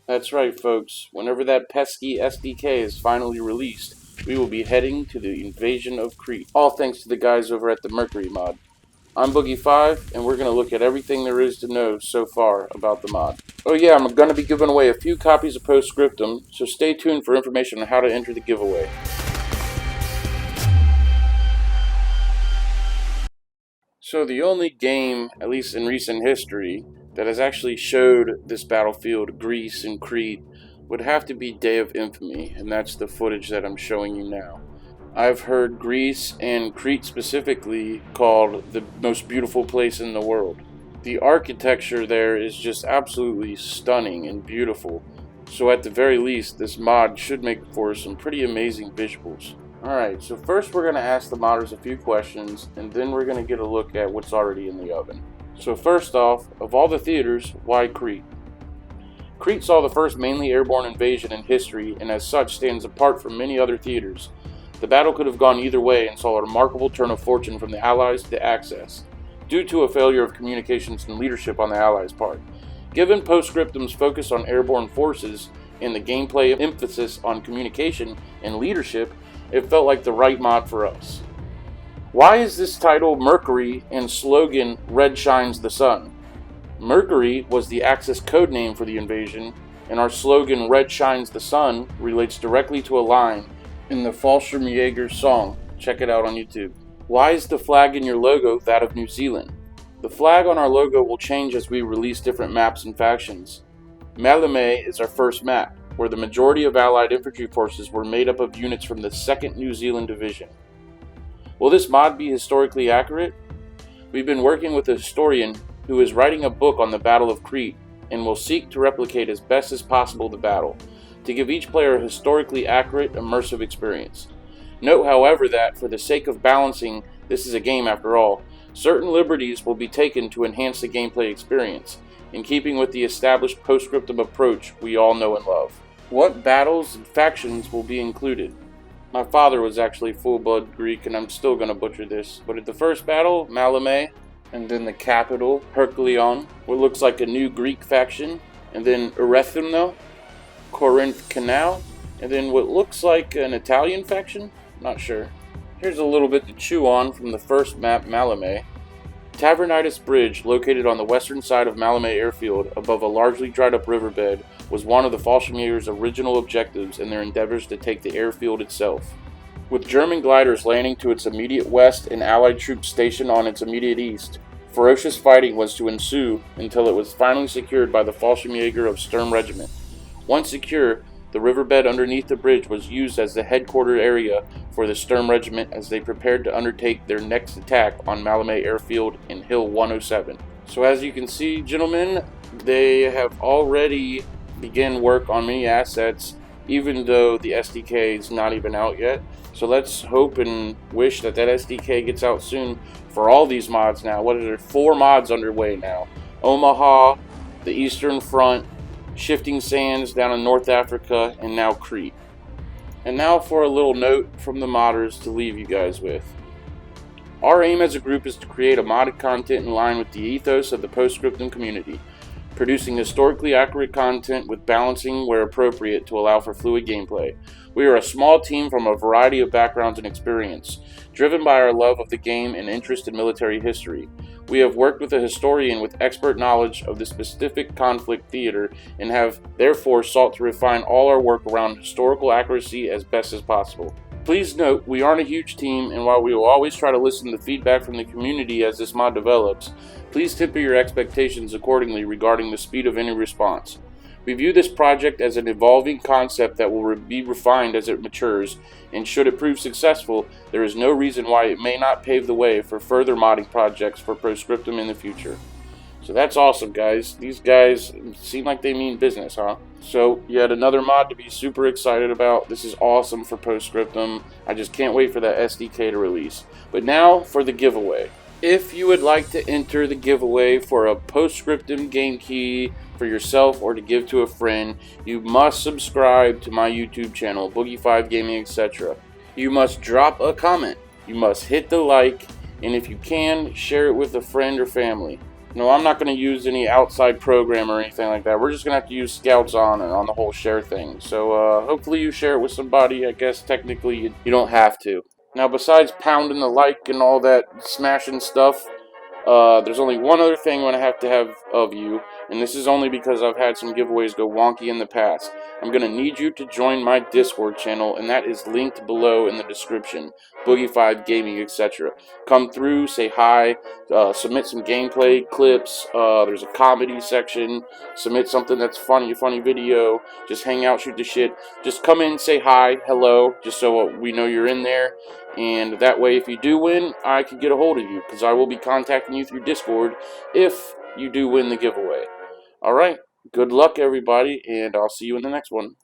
That's right, folks. Whenever that pesky SDK is finally released, we will be heading to the invasion of Crete. All thanks to the guys over at the Mercury mod. I'm Boogie5, and we're going to look at everything there is to know so far about the mod. Oh yeah, I'm going to be giving away a few copies of Post-Scriptum, so stay tuned for information on how to enter the giveaway. So the only game, at least in recent history, that has actually showed this battlefield, Greece and Crete, would have to be Day of Infamy, and that's the footage that I'm showing you now. I've heard Greece and Crete specifically called the most beautiful place in the world. The architecture there is just absolutely stunning and beautiful, so at the very least this mod should make for some pretty amazing visuals. Alright, so first we're going to ask the modders a few questions, and then we're going to get a look at what's already in the oven. So first off, of all the theaters, why Crete? Crete saw the first mainly airborne invasion in history, and as such stands apart from many other theaters. The battle could have gone either way and saw a remarkable turn of fortune from the Allies to the Axis, due to a failure of communications and leadership on the Allies' part. Given Post-Scriptum's focus on airborne forces and the gameplay emphasis on communication and leadership, it felt like the right mod for us. Why is this title Mercury and slogan Red Shines the Sun? Mercury was the Axis code name for the invasion, and our slogan Red Shines the Sun relates directly to a line in the Fallschirmjäger song. Check it out on YouTube. Why is the flag in your logo that of New Zealand? The flag on our logo will change as we release different maps and factions. Maleme is our first map, where the majority of Allied infantry forces were made up of units from the 2nd New Zealand Division. Will this mod be historically accurate? We've been working with a historian who is writing a book on the Battle of Crete and will seek to replicate as best as possible the battle, to give each player a historically accurate, immersive experience. Note, however, that for the sake of balancing, this is a game after all, certain liberties will be taken to enhance the gameplay experience, in keeping with the established Post-Scriptum approach we all know and love. What battles and factions will be included? My father was actually full-blood Greek, and I'm still going to butcher this, but at the first battle, Maleme, and then the capital, Herculeon, what looks like a new Greek faction, and then Erethymno, Corinth Canal, and then what looks like an Italian faction? Not sure. Here's a little bit to chew on from the first map, Maleme. Tavernitis Bridge, located on the western side of Maleme Airfield above a largely dried up riverbed, was one of the Fallschirmjäger's original objectives in their endeavors to take the airfield itself. With German gliders landing to its immediate west and Allied troops stationed on its immediate east, ferocious fighting was to ensue until it was finally secured by the Fallschirmjäger of Sturm Regiment. Once secure, the riverbed underneath the bridge was used as the headquarters area for the Sturm Regiment as they prepared to undertake their next attack on Maleme Airfield in Hill 107. So as you can see, gentlemen, they have already begun work on many assets, even though the SDK is not even out yet. So let's hope and wish that that SDK gets out soon for all these mods now. What are there? 4 mods underway now. Omaha, the Eastern Front, Shifting Sands down in North Africa, and now Crete. And now for a little note from the modders to leave you guys with. Our aim as a group is to create a modded content in line with the ethos of the Post-Scriptum community, producing historically accurate content with balancing where appropriate to allow for fluid gameplay. We are a small team from a variety of backgrounds and experience, driven by our love of the game and interest in military history. We have worked with a historian with expert knowledge of the specific conflict theater and have therefore sought to refine all our work around historical accuracy as best as possible. Please note, we aren't a huge team, and while we will always try to listen to feedback from the community as this mod develops, please temper your expectations accordingly regarding the speed of any response. We view this project as an evolving concept that will be refined as it matures, and should it prove successful, there is no reason why it may not pave the way for further modding projects for Post-Scriptum in the future. So that's awesome, guys. These guys seem like they mean business, huh? So yet another mod to be super excited about. This is awesome for Post-Scriptum. I just can't wait for that SDK to release. But now for the giveaway. If you would like to enter the giveaway for a Post-Scriptum game key for yourself or to give to a friend, you must subscribe to my YouTube channel, Boogie5 Gaming, etc. You must drop a comment. You must hit the like, and if you can, share it with a friend or family. No, I'm not going to use any outside program or anything like that. We're just going to have to use Scouts on the whole share thing. So hopefully you share it with somebody. I guess technically you don't have to. Now, besides pounding the like and all that smashing stuff, there's only one other thing I'm going to have of you, and this is only because I've had some giveaways go wonky in the past. I'm going to need you to join my Discord channel, and that is linked below in the description. Boogie5 Gaming, etc. Come through, say hi, submit some gameplay clips. There's a comedy section. Submit something that's funny, a funny video. Just hang out, shoot the shit. Just come in, say hi, hello, just so we know you're in there. And that way, if you do win, I can get a hold of you, because I will be contacting you through Discord if you do win the giveaway. Alright, good luck everybody, and I'll see you in the next one.